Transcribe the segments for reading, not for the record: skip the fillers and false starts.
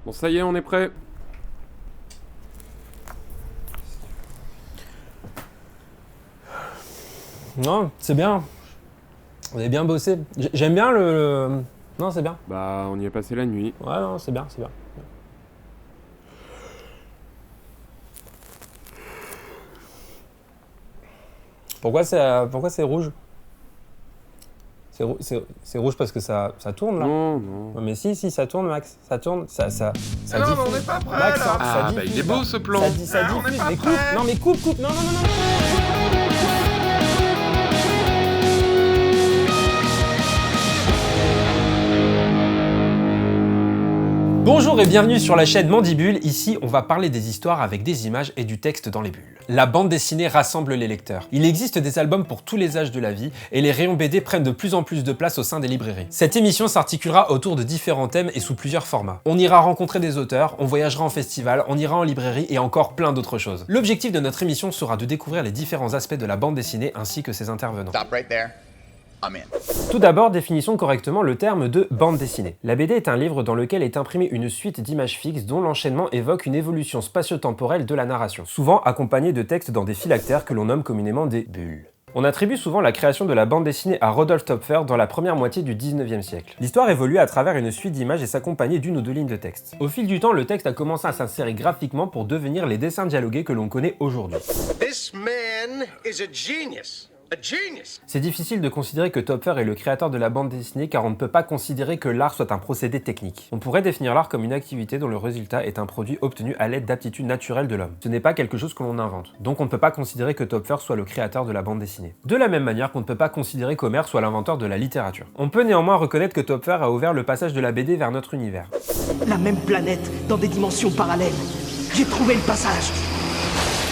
Bon, ça y est, on est prêt. Non, c'est bien. Vous avez bien bossé. J'aime bien le... Non, c'est bien. Bah, on y est passé la nuit. Ouais, non, c'est bien, c'est bien. Pourquoi c'est rouge? C'est rouge parce que ça tourne, là? Non, non. Ouais, mais si, ça tourne, Max. Ça tourne, ça Non, mais diffuse. on n'est pas prêt, Max, là. ça Ah, bah diffuse, il est beau ce plan. Ça Ah, on diffuse. n'est pas Mais coupe, prêt. non, mais coupe. Non. Bonjour et bienvenue sur la chaîne Mandibule. Ici, on va parler des histoires avec des images et du texte dans les bulles. La bande dessinée rassemble les lecteurs. Il existe des albums pour tous les âges de la vie et les rayons BD prennent de plus en plus de place au sein des librairies. Cette émission s'articulera autour de différents thèmes et sous plusieurs formats. On ira rencontrer des auteurs, on voyagera en festival, on ira en librairie et encore plein d'autres choses. L'objectif de notre émission sera de découvrir les différents aspects de la bande dessinée ainsi que ses intervenants. Stop right there. I'm in. Tout d'abord, définissons correctement le terme de bande dessinée. La BD est un livre dans lequel est imprimée une suite d'images fixes dont l'enchaînement évoque une évolution spatio-temporelle de la narration, souvent accompagnée de textes dans des phylactères que l'on nomme communément des bulles. On attribue souvent la création de la bande dessinée à Rodolphe Töpffer dans la première moitié du 19e siècle. L'histoire évolue à travers une suite d'images et s'accompagnait d'une ou deux lignes de texte. Au fil du temps, le texte a commencé à s'insérer graphiquement pour devenir les dessins dialogués que l'on connaît aujourd'hui. This man is a genius. A genius. C'est difficile de considérer que Töpffer est le créateur de la bande dessinée car on ne peut pas considérer que l'art soit un procédé technique. On pourrait définir l'art comme une activité dont le résultat est un produit obtenu à l'aide d'aptitudes naturelles de l'homme. Ce n'est pas quelque chose que l'on invente. Donc on ne peut pas considérer que Töpffer soit le créateur de la bande dessinée. De la même manière qu'on ne peut pas considérer qu'Homère soit l'inventeur de la littérature. On peut néanmoins reconnaître que Töpffer a ouvert le passage de la BD vers notre univers. La même planète, dans des dimensions parallèles. J'ai trouvé le passage.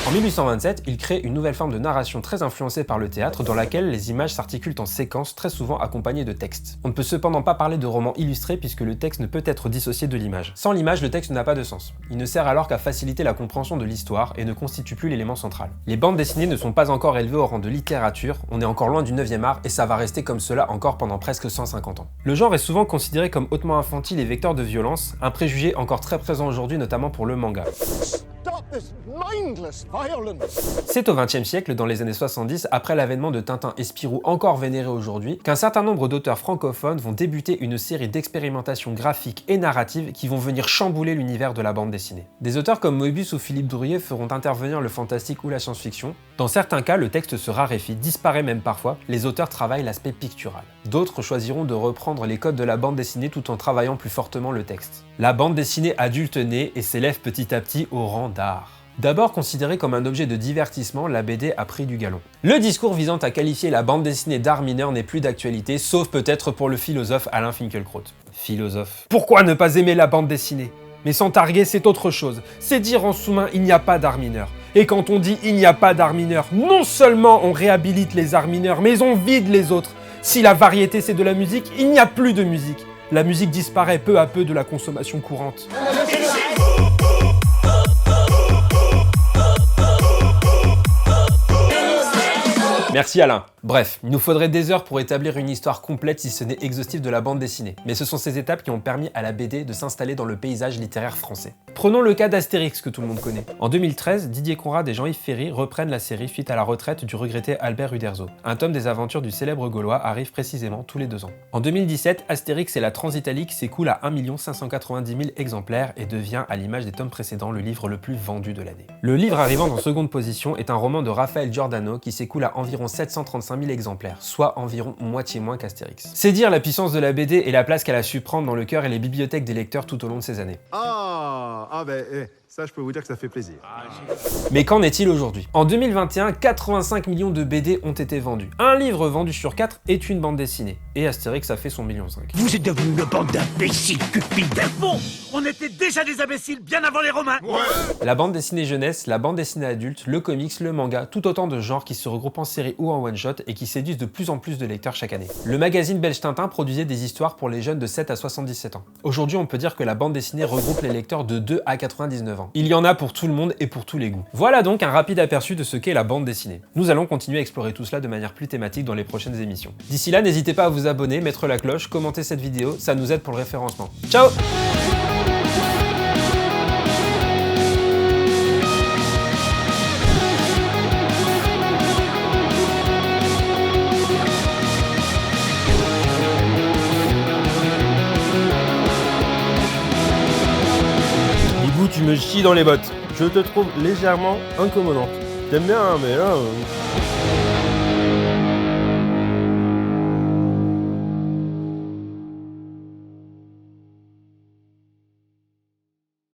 En 1827, il crée une nouvelle forme de narration très influencée par le théâtre dans laquelle les images s'articulent en séquences très souvent accompagnées de textes. On ne peut cependant pas parler de roman illustré puisque le texte ne peut être dissocié de l'image. Sans l'image, le texte n'a pas de sens. Il ne sert alors qu'à faciliter la compréhension de l'histoire et ne constitue plus l'élément central. Les bandes dessinées ne sont pas encore élevées au rang de littérature, on est encore loin du 9e art et ça va rester comme cela encore pendant presque 150 ans. Le genre est souvent considéré comme hautement infantile et vecteur de violence, un préjugé encore très présent aujourd'hui notamment pour le manga. C'est au XXe siècle, dans les années 70, après l'avènement de Tintin et Spirou encore vénérés aujourd'hui, qu'un certain nombre d'auteurs francophones vont débuter une série d'expérimentations graphiques et narratives qui vont venir chambouler l'univers de la bande dessinée. Des auteurs comme Moebius ou Philippe Drouillet feront intervenir le fantastique ou la science-fiction. Dans certains cas, le texte se raréfie, disparaît même parfois, les auteurs travaillent l'aspect pictural. D'autres choisiront de reprendre les codes de la bande dessinée tout en travaillant plus fortement le texte. La bande dessinée adulte naît et s'élève petit à petit au rang d'art. D'abord considérée comme un objet de divertissement, la BD a pris du galon. Le discours visant à qualifier la bande dessinée d'art mineur n'est plus d'actualité, sauf peut-être pour le philosophe Alain Finkielkraut. Philosophe. Pourquoi ne pas aimer la bande dessinée? Mais sans targuer, c'est autre chose. C'est dire en sous-main, il n'y a pas d'art mineur. Et quand on dit il n'y a pas d'art mineur, non seulement on réhabilite les arts mineurs, mais on vide les autres. Si la variété c'est de la musique, il n'y a plus de musique. La musique disparaît peu à peu de la consommation courante. Merci Alain. Bref, il nous faudrait des heures pour établir une histoire complète si ce n'est exhaustive de la bande dessinée. Mais ce sont ces étapes qui ont permis à la BD de s'installer dans le paysage littéraire français. Prenons le cas d'Astérix que tout le monde connaît. En 2013, Didier Conrad et Jean-Yves Ferry reprennent la série suite à la retraite du regretté Albert Uderzo. Un tome des aventures du célèbre Gaulois arrive précisément tous les 2 ans. En 2017, Astérix et la Transitalique s'écoule à 1 590 000 exemplaires et devient, à l'image des tomes précédents, le livre le plus vendu de l'année. Le livre arrivant en seconde position est un roman de Raphaël Giordano qui s'écoule à environ 735 000 exemplaires, soit environ moitié moins qu'Astérix. C'est dire la puissance de la BD et la place qu'elle a su prendre dans le cœur et les bibliothèques des lecteurs tout au long de ces années. Ça, je peux vous dire que ça fait plaisir. Mais qu'en est-il aujourd'hui? En 2021, 85 millions de BD ont été vendus. Un livre vendu sur 4 est une bande dessinée. Et Astérix a fait son 1,5 million. Vous êtes devenus une bande d'imbéciles cupides. Bon, on était déjà des imbéciles bien avant les Romains. La bande dessinée jeunesse, la bande dessinée adulte, le comics, le manga, tout autant de genres qui se regroupent en série ou en one-shot et qui séduisent de plus en plus de lecteurs chaque année. Le magazine belge Tintin produisait des histoires pour les jeunes de 7 à 77 ans. Aujourd'hui, on peut dire que la bande dessinée regroupe les lecteurs de 2 à 99 ans. Il y en a pour tout le monde et pour tous les goûts. Voilà donc un rapide aperçu de ce qu'est la bande dessinée. Nous allons continuer à explorer tout cela de manière plus thématique dans les prochaines émissions. D'ici là, n'hésitez pas à vous abonner, mettre la cloche, commenter cette vidéo, ça nous aide pour le référencement. Ciao! me chie dans les bottes. Je te trouve légèrement incommodante. T'aimes bien, hein, mais là...